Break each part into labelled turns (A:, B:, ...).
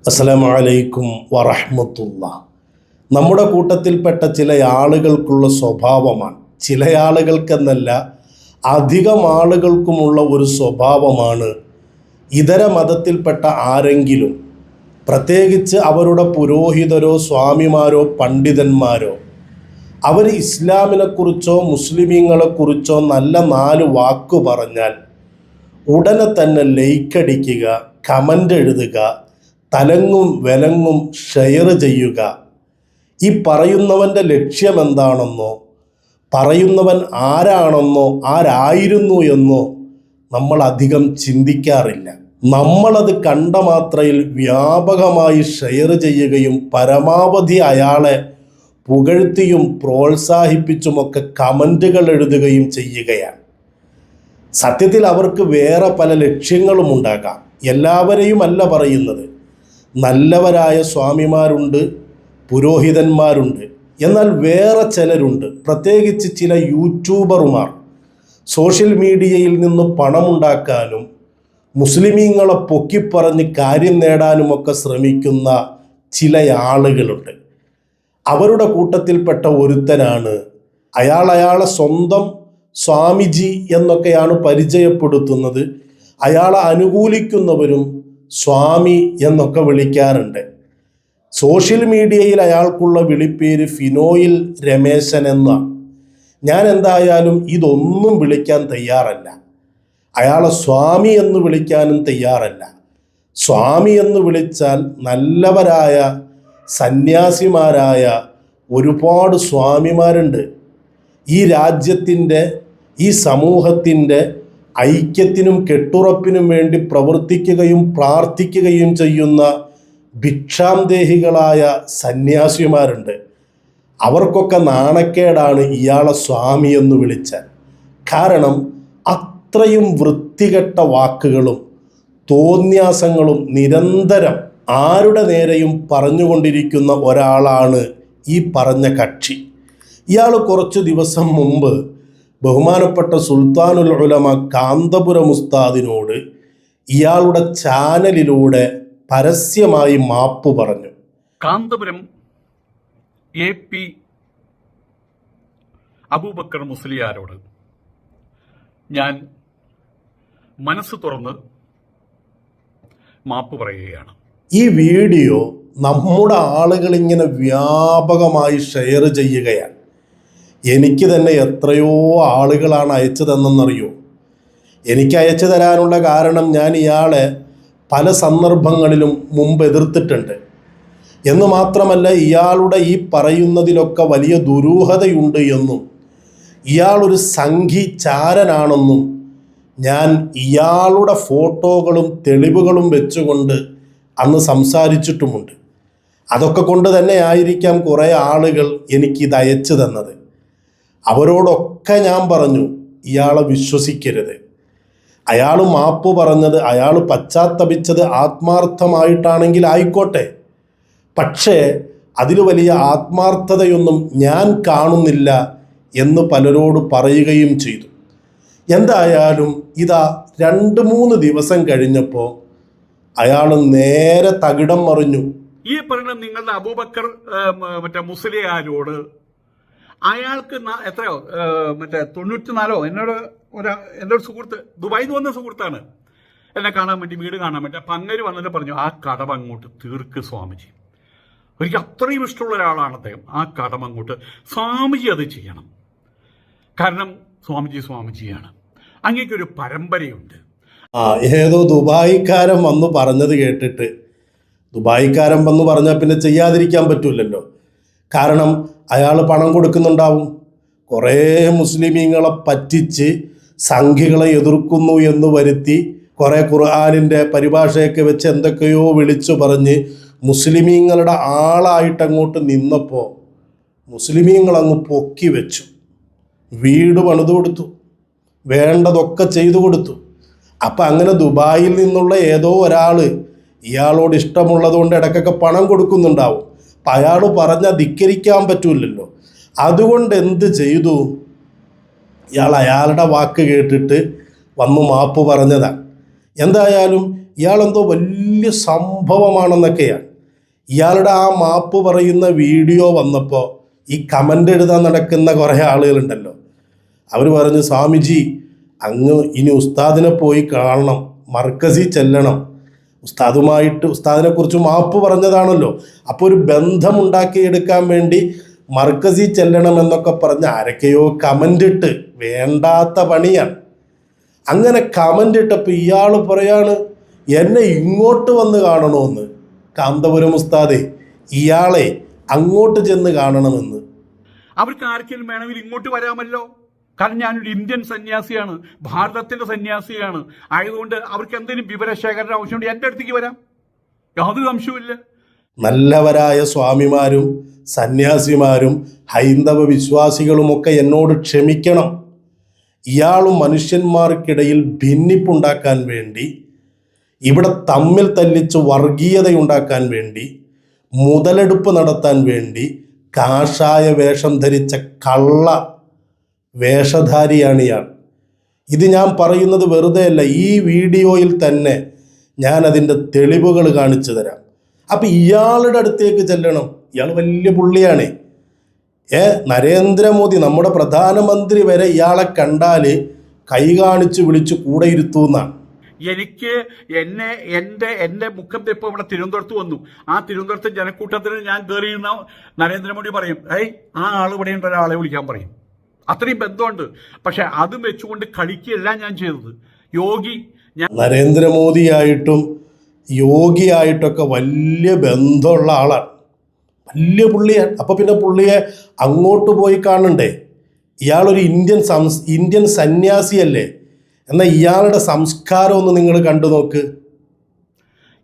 A: അസ്സലാമു അലൈക്കും വറഹ്മത്തുള്ളാഹി. നമ്മുടെ കൂട്ടത്തിൽപ്പെട്ട ചില ആളുകൾക്കുള്ള സ്വഭാവമാണ്, ചില ആളുകൾക്കെന്നല്ല അധികം ആളുകൾക്കുമുള്ള ഒരു സ്വഭാവമാണ്, ഇതര മതത്തിൽപ്പെട്ട ആരെങ്കിലും, പ്രത്യേകിച്ച് അവരുടെ പുരോഹിതരോ സ്വാമിമാരോ പണ്ഡിതന്മാരോ, അവർ ഇസ്ലാമിനെക്കുറിച്ചോ മുസ്ലിമീങ്ങളെക്കുറിച്ചോ നല്ല 4 വാക്ക് പറഞ്ഞാൽ ഉടനെ തന്നെ ലൈക്കടിക്കുക, കമൻ്റ് എഴുതുക, തലങ്ങും വിലങ്ങും ഷെയർ ചെയ്യുക. ഈ പറയുന്നവൻ്റെ ലക്ഷ്യമെന്താണെന്നോ പറയുന്നവൻ ആരാണെന്നോ ആരായിരുന്നു എന്നോ നമ്മൾ അധികം ചിന്തിക്കാറില്ല. നമ്മളത് കണ്ട മാത്രയിൽ വ്യാപകമായി ഷെയർ ചെയ്യുകയും പരമാവധി അയാളെ പുകഴ്ത്തിയും പ്രോത്സാഹിപ്പിച്ചുമൊക്കെ കമൻറ്റുകൾ എഴുതുകയും ചെയ്യുകയാണ്. സത്യത്തിൽ അവർക്ക് വേറെ പല ലക്ഷ്യങ്ങളും ഉണ്ടാകാം. എല്ലാവരെയും അല്ല പറയുന്നത്. നല്ലവരായ സ്വാമിമാരുണ്ട്, പുരോഹിതന്മാരുണ്ട്. എന്നാൽ വേറെ ചിലരുണ്ട്, പ്രത്യേകിച്ച് ചില യൂട്യൂബർമാർ, സോഷ്യൽ മീഡിയയിൽ നിന്ന് പണമുണ്ടാക്കാനും മുസ്ലിമീങ്ങളെ പൊക്കിപ്പറഞ്ഞ് കാര്യം നേടാനുമൊക്കെ ശ്രമിക്കുന്ന ചില ആളുകളുണ്ട്. അവരുടെ കൂട്ടത്തിൽപ്പെട്ട ഒരുത്തനാണ് അയാളെ സ്വന്തം സ്വാമിജി എന്നൊക്കെയാണ് പരിചയപ്പെടുത്തുന്നത്. അയാളെ അനുകൂലിക്കുന്നവരും സ്വാമി എന്നൊക്കെ വിളിക്കാറുണ്ട്. സോഷ്യൽ മീഡിയയിൽ അയാൾക്കുള്ള വിളിപ്പേര് ഫിനോയിൽ രമേശൻ എന്നാണ്. ഞാൻ എന്തായാലും ഇതൊന്നും വിളിക്കാൻ തയ്യാറല്ല. അയാളെ സ്വാമി എന്ന് വിളിക്കാനും തയ്യാറല്ല. സ്വാമി എന്ന് വിളിച്ചാൽ നല്ലവരായ സന്യാസിമാരായ ഒരുപാട് സ്വാമിമാരുണ്ട്. ഈ രാജ്യത്തിൻ്റെ, ഈ സമൂഹത്തിൻ്റെ ഐക്യത്തിനും കെട്ടുറപ്പിനും വേണ്ടി പ്രവർത്തിക്കുകയും പ്രാർത്ഥിക്കുകയും ചെയ്യുന്ന ഭിക്ഷാന്തേഹികളായ സന്യാസിമാരുണ്ട്. അവർക്കൊക്കെ നാണക്കേടാണ് ഇയാളെ സ്വാമി എന്ന് വിളിച്ചാൽ. കാരണം അത്രയും വൃത്തികെട്ട വാക്കുകളും തോന്യാസങ്ങളും നിരന്തരം ആരുടെ നേരെയും പറഞ്ഞുകൊണ്ടിരിക്കുന്ന ഒരാളാണ് ഈ പറഞ്ഞ കക്ഷി. ഇയാൾ കുറച്ചു ദിവസം മുമ്പ് ബഹുമാനപ്പെട്ട സുൽത്താനുൽ ഉലമ കാന്തപുരം ഉസ്താദിനോട് ഇയാളുടെ ചാനലിലൂടെ പരസ്യമായി മാപ്പ് പറഞ്ഞു.
B: കാന്തപുരം AP അബൂബക്കർ മുസ്ലിയാരോട് ഞാൻ മനസ്സ് തുറന്ന് മാപ്പ് പറയുകയാണ്.
A: ഈ വീഡിയോ നമ്മുടെ ആളുകളിങ്ങനെ വ്യാപകമായി ഷെയർ ചെയ്യുകയാണ്. എനിക്ക് തന്നെ എത്രയോ ആളുകളാണ് അയച്ചു തന്നെന്നറിയോ. എനിക്ക് അയച്ചു തരാനുള്ള കാരണം, ഞാൻ ഇയാളെ പല സന്ദർഭങ്ങളിലും മുമ്പ് എതിർത്തിട്ടുണ്ട് എന്ന് മാത്രമല്ല, ഇയാളുടെ ഈ പറയുന്നതിലൊക്കെ വലിയ ദുരൂഹതയുണ്ട് എന്നും ഇയാളൊരു സംഘിചാരനാണെന്നും ഞാൻ ഇയാളുടെ ഫോട്ടോകളും തെളിവുകളും വെച്ചുകൊണ്ട് അന്ന് സംസാരിച്ചിട്ടുമുണ്ട്. അതൊക്കെ കൊണ്ട് തന്നെ ആയിരിക്കാം കുറേ ആളുകൾ എനിക്കിത് അയച്ചു തന്നത്. അവരോടൊക്കെ ഞാൻ പറഞ്ഞു, ഇയാളെ വിശ്വസിക്കരുത്. അയാൾ മാപ്പ് പറഞ്ഞത്, അയാൾ പശ്ചാത്തപിച്ചത് ആത്മാർത്ഥമായിട്ടാണെങ്കിൽ ആയിക്കോട്ടെ. പക്ഷേ അതിൽ വലിയ ആത്മാർത്ഥതയൊന്നും ഞാൻ കാണുന്നില്ല എന്ന് പലരോട് പറയുകയും ചെയ്തു. എന്തായാലും ഇതാ 2-3 ദിവസം കഴിഞ്ഞപ്പോൾ അയാൾ നേരെ തകിടം മറിഞ്ഞു.
B: ഈ പറയുന്ന നിങ്ങളുടെ അബൂബക്കർ മുസ്ലിയാരോട് അയാൾക്ക് എത്രയോ 94 എൻ്റെ ഒരു സുഹൃത്ത്, ദുബായിൽ നിന്ന് വന്ന സുഹൃത്താണ്, എന്നെ കാണാൻ വേണ്ടി, വീട് കാണാൻ വേണ്ടി. അപ്പം അങ്ങനെ വന്നിട്ട് പറഞ്ഞു, ആ കടം അങ്ങോട്ട് തീർക്ക് സ്വാമിജി. എനിക്ക് അത്രയും ഇഷ്ടമുള്ള ഒരാളാണ് അദ്ദേഹം. ആ കടം അങ്ങോട്ട് സ്വാമിജി അത് ചെയ്യണം. കാരണം സ്വാമിജിയാണ്. അങ്ങേക്കൊരു പരമ്പരയുണ്ട്.
A: ഏതോ ദുബായിക്കാരൻ വന്ന് പറഞ്ഞത് കേട്ടിട്ട്, ദുബായിക്കാരൻ വന്ന് പറഞ്ഞാൽ പിന്നെ ചെയ്യാതിരിക്കാൻ പറ്റൂലല്ലോ. കാരണം അയാൾ പണം കൊടുക്കുന്നുണ്ടാവും. കുറേ മുസ്ലിമീങ്ങളെ പറ്റിച്ച് സംഘികളെ എതിർക്കുന്നു എന്ന് വരുത്തി കുറേ ഖുർആനിൻ്റെ പരിഭാഷയൊക്കെ വെച്ച് എന്തൊക്കെയോ വിളിച്ചു പറഞ്ഞ് മുസ്ലിമീങ്ങളുടെ ആളായിട്ടങ്ങോട്ട് നിന്നപ്പോൾ മുസ്ലിമീങ്ങളങ്ങ് പൊക്കി വെച്ചു. വീട് പണിതു കൊടുത്തു, വേണ്ടതൊക്കെ ചെയ്തു കൊടുത്തു. അപ്പം അങ്ങനെ ദുബായിൽ നിന്നുള്ള ഏതോ ഒരാൾ ഇയാളോട് ഇഷ്ടമുള്ളതുകൊണ്ട് ഇടയ്ക്കൊക്കെ പണം കൊടുക്കുന്നുണ്ടാവും. അപ്പം അയാൾ പറഞ്ഞാൽ ധിക്കരിക്കാൻ പറ്റൂലല്ലോ. അതുകൊണ്ട് എന്ത് ചെയ്തു, ഇയാൾ അയാളുടെ വാക്ക് കേട്ടിട്ട് വന്ന് മാപ്പ് പറഞ്ഞതാണ്. എന്തായാലും ഇയാളെന്തോ വലിയ സംഭവമാണെന്നൊക്കെയാണ്. ഇയാളുടെ ആ മാപ്പ് പറയുന്ന വീഡിയോ വന്നപ്പോൾ ഈ കമൻ്റ് എഴുതാൻ നടക്കുന്ന കുറേ ആളുകളുണ്ടല്ലോ, അവർ പറഞ്ഞു, സ്വാമിജി അങ്ങ് ഇനി ഉസ്താദിനെ പോയി കാണണം, മർക്കസിൽ ചെല്ലണം, ഉസ്താദിനെ കുറിച്ച് മാപ്പ് പറഞ്ഞതാണല്ലോ, അപ്പോൾ ഒരു ബന്ധമുണ്ടാക്കിയെടുക്കാൻ വേണ്ടി മർക്കസിൽ ചെല്ലണം എന്നൊക്കെ പറഞ്ഞ് ആരൊക്കെയോ കമൻ്റ് ഇട്ട്, വേണ്ടാത്ത പണിയാണ്. അങ്ങനെ കമൻ്റ് ഇട്ടപ്പോൾ ഇയാൾ പറയാണ് എന്നെ ഇങ്ങോട്ട് വന്ന് കാണണമെന്ന്. കാന്തപുരം ഉസ്താദേ, ഇയാളെ അങ്ങോട്ട് ചെന്ന് കാണണമെന്ന്.
B: അവർക്ക് ആർക്കെങ്കിലും വേണമെങ്കിൽ ഇങ്ങോട്ട് വരാമല്ലോ. കാരണം ഞാനൊരു ഇന്ത്യൻ സന്യാസിയാണ്, ഭാരതത്തിന്റെ സന്യാസിയാണ്. ആയതുകൊണ്ട് അവർക്ക് എന്തെങ്കിലും വിവരശേഖരണ ആവശ്യമുണ്ട് എൻ്റെ അടുത്തേക്ക് വരാം, യാതൊരു സംശയവുമില്ല.
A: നല്ലവരായ സ്വാമിമാരും സന്യാസിമാരും ഹൈന്ദവ വിശ്വാസികളുമൊക്കെ എന്നോട് ക്ഷമിക്കണം. ഇയാളും മനുഷ്യന്മാർക്കിടയിൽ ഭിന്നിപ്പുണ്ടാക്കാൻ വേണ്ടി, ഇവിടെ തമ്മിൽ തല്ലിച്ച് വർഗീയതയുണ്ടാക്കാൻ വേണ്ടി, മുതലെടുപ്പ് നടത്താൻ വേണ്ടി കാഷായ വേഷം ധരിച്ച കള്ള വേഷധാരിയാണ് ഇയാൾ. ഇത് ഞാൻ പറയുന്നത് വെറുതെ അല്ല, ഈ വീഡിയോയിൽ തന്നെ ഞാൻ അതിൻ്റെ തെളിവുകൾ കാണിച്ചു തരാം. അപ്പം ഇയാളുടെ അടുത്തേക്ക് ചെല്ലണം. ഇയാൾ വലിയ പുള്ളിയാണ്. നരേന്ദ്രമോദി നമ്മുടെ പ്രധാനമന്ത്രി വരെ ഇയാളെ കണ്ടാൽ കൈ കാണിച്ച് വിളിച്ച് കൂടെ ഇരുത്തുന്നാണ്.
B: എനിക്ക് എൻ്റെ മുഖം ഇപ്പോൾ ഇവിടെ തിരുവനന്തപുരത്ത് വന്നു. ആ തിരുവനന്തപുരത്ത് ജനക്കൂട്ടത്തിന് ഞാൻ കയറിയിരുന്ന നരേന്ദ്രമോദി പറയും, ആ ആൾ ഇവിടെ ഉണ്ട്, ഒരാളെ വിളിക്കാൻ പറയും. അത്രയും ബന്ധമുണ്ട്. പക്ഷെ അതും വെച്ചുകൊണ്ട് കളിക്കുകയല്ല ഞാൻ ചെയ്തത്.
A: നരേന്ദ്രമോദിയായിട്ടും യോഗിയായിട്ടൊക്കെ വലിയ ബന്ധമുള്ള ആളാണ്, വലിയ പുള്ളിയാണ്. അപ്പോൾ പിന്നെ പുള്ളിയെ അങ്ങോട്ട് പോയി കാണണ്ടേ? ഇയാളൊരു ഇന്ത്യൻ സന്യാസിയല്ലേ? എന്നാൽ ഇയാളുടെ സംസ്കാരം ഒന്ന് നിങ്ങൾ കണ്ടു നോക്ക്.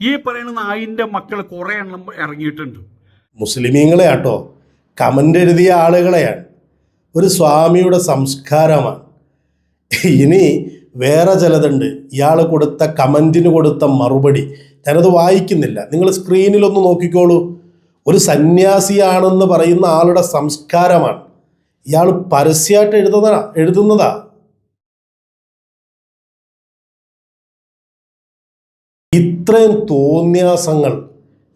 B: ഈ പറയുന്ന നായിൻ്റെ മക്കൾ കുറേ എണ്ണം ഇറങ്ങിയിട്ടുണ്ട്.
A: മുസ്ലിമീങ്ങളെ ആട്ടോ, കമൻ്റ് എഴുതിയ ആളുകളെയാണ്. ഒരു സ്വാമിയുടെ സംസ്കാരമാണ്. ഇനി വേറെ ചിലതുണ്ട്. ഇയാൾ കൊടുത്ത കമൻറ്റിന് കൊടുത്ത മറുപടി ഞാനത് വായിക്കുന്നില്ല, നിങ്ങൾ സ്ക്രീനിലൊന്ന് നോക്കിക്കോളൂ. ഒരു സന്യാസിയാണെന്ന് പറയുന്ന ആളുടെ സംസ്കാരമാണ്. ഇയാൾ പരസ്യമായിട്ട് എഴുതുന്നതാ. ഇത്രയും തോന്യാസങ്ങൾ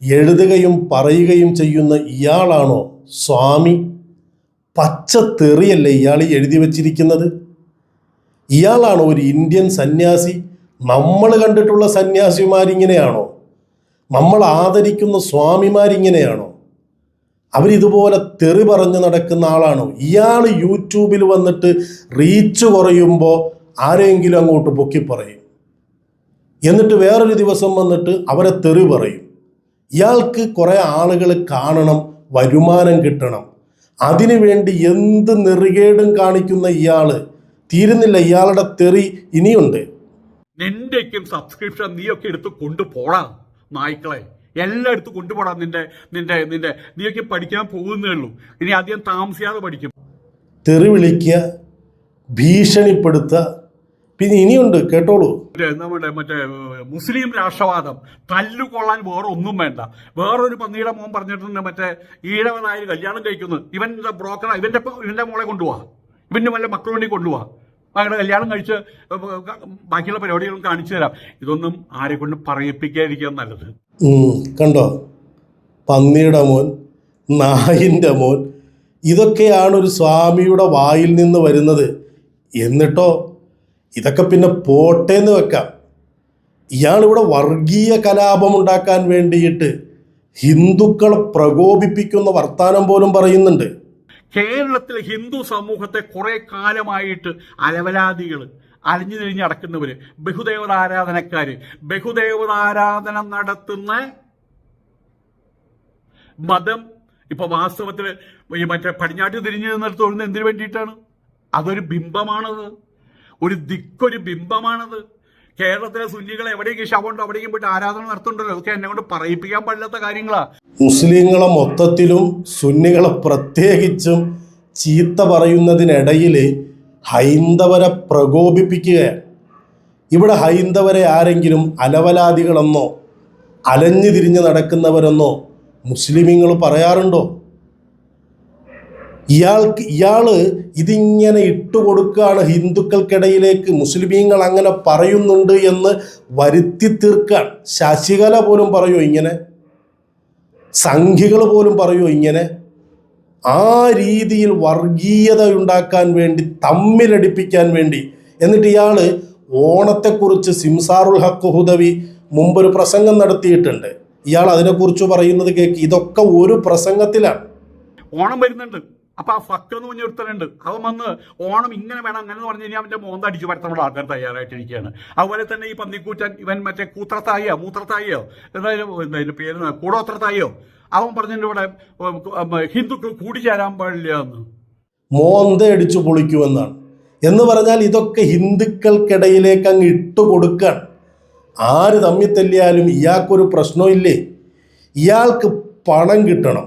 A: എഴുതുകയും പറയുകയും ചെയ്യുന്ന ഇയാളാണോ സ്വാമി? പച്ച തെറിയല്ലേ ഇയാൾ എഴുതി വച്ചിരിക്കുന്നത്? ഇയാളാണോ ഒരു ഇന്ത്യൻ സന്യാസി? നമ്മൾ കണ്ടിട്ടുള്ള സന്യാസിമാരിങ്ങനെയാണോ? നമ്മൾ ആദരിക്കുന്ന സ്വാമിമാരിങ്ങനെയാണോ? അവരിതുപോലെ തെറി പറഞ്ഞ് നടക്കുന്ന ആളാണോ? ഇയാൾ യൂട്യൂബിൽ വന്നിട്ട് റീച്ച് കുറയുമ്പോൾ ആരെങ്കിലും അങ്ങോട്ട് പൊക്കി പറയും, എന്നിട്ട് വേറൊരു ദിവസം വന്നിട്ട് അവരെ തെറി പറയും. ഇയാൾക്ക് കുറേ ആളുകൾ കാണണം, വരുമാനം കിട്ടണം, അതിനുവേണ്ടി എന്ത് നെറികേടും കാണിക്കുന്ന ഇയാള് തീരുന്നില്ല. ഇയാളുടെ തെറി ഇനിയുണ്ട്.
B: നിന്റെക്കും സബ്സ്ക്രിപ്ഷൻ നീയൊക്കെ എടുത്ത് കൊണ്ടുപോടാ നായ്ക്കളെ, എല്ലാം എടുത്ത് കൊണ്ടുപോടാ. നിന്റെ നീയൊക്കെ പഠിക്കാൻ പോകുന്നേ ഉള്ളൂ, ഇനി അധികം താമസിയാതെ പഠിക്കും.
A: തെറി വിളിക്കുക, ഭീഷണിപ്പെടുത്തുക, പിന്നെ ഇനിയുണ്ട് കേട്ടോളൂ.
B: നമ്മുടെ മുസ്ലിം രാഷ്ട്രവാദം തല്ലുകൊള്ളാൻ വേറെ ഒന്നും വേണ്ട. വേറൊരു പന്നിയുടെ മോൻ പറഞ്ഞിട്ടുണ്ട്, ഈഴവനായ കല്യാണം കഴിക്കുന്നു, ഇവൻ്റെ ബ്രോക്കർ, ഇവന്റെ മോളെ കൊണ്ടുപോവാ, ഇവന്റെ വല്ല മക്കളുണ്ടെങ്കിൽ കൊണ്ടുപോവാ, അങ്ങനെ കല്യാണം കഴിച്ച് ബാക്കിയുള്ള പരിപാടികളും കാണിച്ചു തരാം. ഇതൊന്നും ആരെ കൊണ്ട് പറയിപ്പിക്കാതിരിക്കുക നല്ലത്.
A: കണ്ടോ, പന്നിയുടെ മോൻ, നായിൻ്റെ മോൻ, ഇതൊക്കെയാണ് ഒരു സ്വാമിയുടെ വായിൽ നിന്ന് വരുന്നത്. എന്നിട്ടോ ഇതൊക്കെ പിന്നെ പോട്ടേന്ന് വെക്കാം. ഇയാളിവിടെ വർഗീയ കലാപം ഉണ്ടാക്കാൻ വേണ്ടിയിട്ട് ഹിന്ദുക്കളെ പ്രകോപിപ്പിക്കുന്ന വർത്താനം പോലും പറയുന്നുണ്ട്.
B: കേരളത്തിലെ ഹിന്ദു സമൂഹത്തെ കുറെ കാലമായിട്ട് അലവലാദികൾ, അലഞ്ഞു തിരിഞ്ഞ് നടക്കുന്നവര്, ബഹുദേവതാരാധനക്കാര്, ബഹുദേവതാരാധന നടത്തുന്ന മതം ഇപ്പൊ വാസ്തവത്തിൽ പടിഞ്ഞാട്ട് തിരിഞ്ഞു നിന്നിടത്ത് തൊഴുന്നത് എന്തിനു വേണ്ടിയിട്ടാണ്? അതൊരു ബിംബമാണത്, ഒരു ബിംബമാണത്. കേരളത്തിലെ സുന്നികളെ എവിടേക്കും ശവമുണ്ടോ അവിടേക്കും പോയിട്ട് ആരാധന നടത്തുന്നുണ്ടല്ലോ. അതൊക്കെ എന്നെ കൊണ്ട് പറയിപ്പിക്കാൻ പാടില്ലാത്ത കാര്യങ്ങളാ.
A: മുസ്ലിങ്ങളെ മൊത്തത്തിലും സുന്നികളെ പ്രത്യേകിച്ചും ചീത്ത പറയുന്നതിനിടയിൽ ഹൈന്ദവരെ പ്രകോപിപ്പിക്കുകയാണ്. ഇവിടെ ഹൈന്ദവരെ ആരെങ്കിലും അലവലാദികളെന്നോ അലഞ്ഞു തിരിഞ്ഞ് നടക്കുന്നവരെന്നോ മുസ്ലിമീങ്ങൾ പറയാറുണ്ടോ? ഇയാള് ഇതിങ്ങനെ ഇട്ടുകൊടുക്കുകയാണ് ഹിന്ദുക്കൾക്കിടയിലേക്ക്, മുസ്ലിമീങ്ങൾ അങ്ങനെ പറയുന്നുണ്ട് എന്ന് വരുത്തി തീർക്കാൻ. ശശികല പോലും പറയോ ഇങ്ങനെ? സംഘികൾ പോലും പറയോ ഇങ്ങനെ? ആ രീതിയിൽ വർഗീയത ഉണ്ടാക്കാൻ വേണ്ടി, തമ്മിലടിപ്പിക്കാൻ വേണ്ടി. എന്നിട്ട് ഇയാൾ ഓണത്തെക്കുറിച്ച് സിംസാറുൽ ഹക്ക് ഹുദവി മുമ്പൊരു പ്രസംഗം നടത്തിയിട്ടുണ്ട്. ഇയാൾ അതിനെക്കുറിച്ച് പറയുന്നത് കേൾക്ക്. ഇതൊക്കെ ഒരു പ്രസംഗത്തിലാണ്.
B: ഓണം വരുന്നുണ്ട്, അപ്പൊ ആ ഫക്ക് എന്ന് പറഞ്ഞൊരുത്തനുണ്ട്, അവൻ വന്ന് ഓണം ഇങ്ങനെ വേണം അങ്ങനെ എന്ന് പറഞ്ഞു കഴിഞ്ഞാൽ അവന്റെ മോന്തടിച്ചു പരത്തമുള്ള ആൾക്കാർ തയ്യാറായിട്ടിരിക്കുകയാണ്. അതുപോലെ തന്നെ ഈ പന്നിക്കൂറ്റൻ ഇവൻ മറ്റേ മൂത്രത്തായിയോ എന്തായാലും പേര് കൂടോത്രത്തായിയോ, അവൻ പറഞ്ഞിട്ട് ഇവിടെ ഹിന്ദുക്കൾ കൂടിച്ചേരാൻ പാടില്ല എന്ന്
A: മോന്ത അടിച്ചു പൊളിക്കുമെന്നാണ്. എന്ന് പറഞ്ഞാൽ ഇതൊക്കെ ഹിന്ദുക്കൾക്കിടയിലേക്ക് അങ്ങ് ഇട്ടുകൊടുക്കാൻ. ആര് തമ്മിൽ തല്ലിയാലും ഇയാൾക്കൊരു പ്രശ്നമില്ലേ? ഇയാൾക്ക് പണം കിട്ടണം,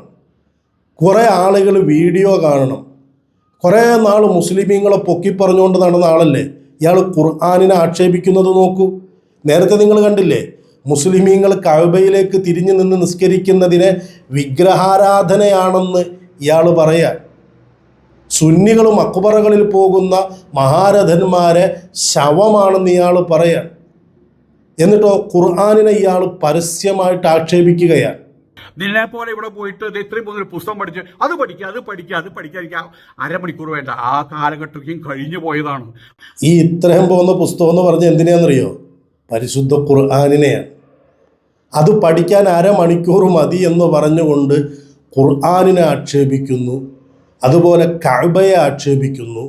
A: കുറേ ആളുകൾ വീഡിയോ കാണണം. കുറേ നാൾ മുസ്ലിമീങ്ങളെ പൊക്കിപ്പറഞ്ഞുകൊണ്ട് നടന്ന ആളല്ലേ ഇയാൾ. ഖുർആനിനെ ആക്ഷേപിക്കുന്നത് നോക്കൂ. നേരത്തെ നിങ്ങൾ കണ്ടില്ലേ, മുസ്ലിമീങ്ങൾ കഅബയിലേക്ക് തിരിഞ്ഞു നിന്ന് നിസ്കരിക്കുന്നതിനെ വിഗ്രഹാരാധനയാണെന്ന് ഇയാൾ പറയാൻ. സുന്നികൾ മക്ബറകളിൽ പോകുന്ന മഹാരഥന്മാരെ ശവമാണെന്ന് ഇയാൾ പറയാൻ. എന്നിട്ടോ ഖുർആനിനെ ഇയാൾ പരസ്യമായിട്ട് ആക്ഷേപിക്കുകയാണ്.
B: നിന്നെ പോലെ ഇവിടെ പോയിട്ട് ഇത്രയും പോകുന്ന പുസ്തകം പഠിച്ച് അത് പഠിക്കാൻ അരമണിക്കൂർ വേണ്ട. ആ കാലഘട്ടത്തേക്കും കഴിഞ്ഞു പോയതാണ്.
A: ഈ ഇത്രയും പോകുന്ന പുസ്തകം എന്ന് പറഞ്ഞ് എന്തിനാണെന്നറിയോ? പരിശുദ്ധ ഖുർആനിനെയാണ്. അത് പഠിക്കാൻ അരമണിക്കൂർ മതി എന്ന് പറഞ്ഞുകൊണ്ട് ഖുർആനിനെ ആക്ഷേപിക്കുന്നു. അതുപോലെ കഅബയെ ആക്ഷേപിക്കുന്നു,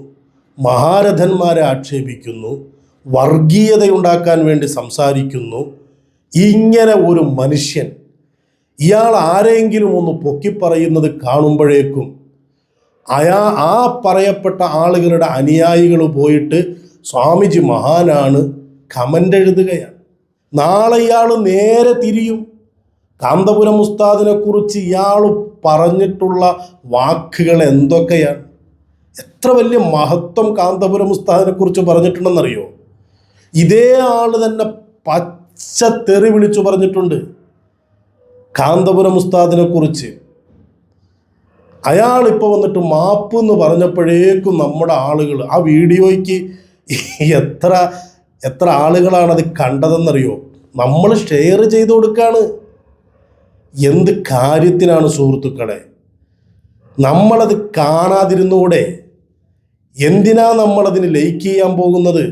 A: മഹാരഥന്മാരെ ആക്ഷേപിക്കുന്നു, വർഗീയതയുണ്ടാക്കാൻ വേണ്ടി സംസാരിക്കുന്നു. ഇങ്ങനെ ഒരു മനുഷ്യൻ, ഇയാൾ ആരെങ്കിലും ഒന്ന് പൊക്കിപ്പറയുന്നത് കാണുമ്പോഴേക്കും ആ പറയപ്പെട്ട ആളുകളുടെ അനുയായികൾ പോയിട്ട് സ്വാമിജി മഹാനാണ് കമൻ്റ് എഴുതുകയാണ്. നാളെ ഇയാൾ നേരെ തിരിയും. കാന്തപുരം ഉസ്താദിനെ കുറിച്ച് ഇയാൾ പറഞ്ഞിട്ടുള്ള വാക്കുകൾ എന്തൊക്കെയാണ്? എത്ര വലിയ മഹത്വം കാന്തപുരം ഉസ്താദിനെ കുറിച്ച് പറഞ്ഞിട്ടുണ്ടെന്നറിയോ? ഇതേ ആൾ തന്നെ പച്ച തെറി വിളിച്ചു പറഞ്ഞിട്ടുണ്ട് കാന്തപുരം ഉസ്താദിനെ കുറിച്ച്. അയാളിപ്പോൾ വന്നിട്ട് മാപ്പ് എന്ന് പറഞ്ഞപ്പോഴേക്കും നമ്മുടെ ആളുകൾ ആ വീഡിയോയ്ക്ക് എത്ര ആളുകളാണ് അത് കണ്ടതെന്നറിയോ? നമ്മൾ ഷെയർ ചെയ്ത് കൊടുക്കുകയാണ്. എന്ത് കാര്യത്തിനാണ് സുഹൃത്തുക്കളെ? നമ്മളത് കാണാതിരുന്നൂടെ? എന്തിനാ നമ്മളതിന് ലൈക്ക് ചെയ്യാൻ പോകുന്നത്?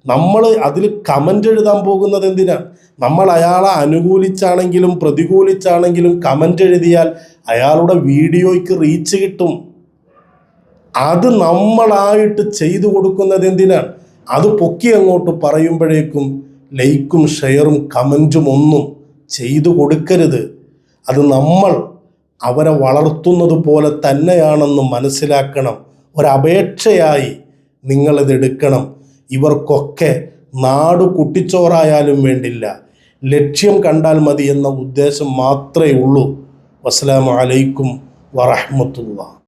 A: നമ്മൾ അതിൽ കമൻ്റ് എഴുതാൻ പോകുന്നത് എന്തിനാ? നമ്മൾ അയാളെ അനുകൂലിച്ചാണെങ്കിലും പ്രതികൂലിച്ചാണെങ്കിലും കമൻ്റ് എഴുതിയാൽ അയാളുടെ വീഡിയോയ്ക്ക് റീച്ച് കിട്ടും. അത് നമ്മളായിട്ട് ചെയ്തു കൊടുക്കുന്നത് എന്തിനാണ്? അത് പൊക്കി അങ്ങോട്ട് പറയുമ്പോഴേക്കും ലൈക്കും ഷെയറും കമൻറ്റും ഒന്നും ചെയ്തു കൊടുക്കരുത്. അത് നമ്മൾ അവരെ വളർത്തുന്നത് പോലെ തന്നെയാണെന്ന് മനസ്സിലാക്കണം. ഒരപേക്ഷയായി നിങ്ങളിതെടുക്കണം. ഇവർക്കൊക്കെ നാട് കുട്ടിച്ചോറായാലും വേണ്ടില്ല, ലക്ഷ്യം കണ്ടാൽ മതി എന്ന ഉദ്ദേശം മാത്രമേ ഉള്ളൂ. വസ്സലാമു അലൈക്കും വറഹ്മത്തുള്ളാഹി.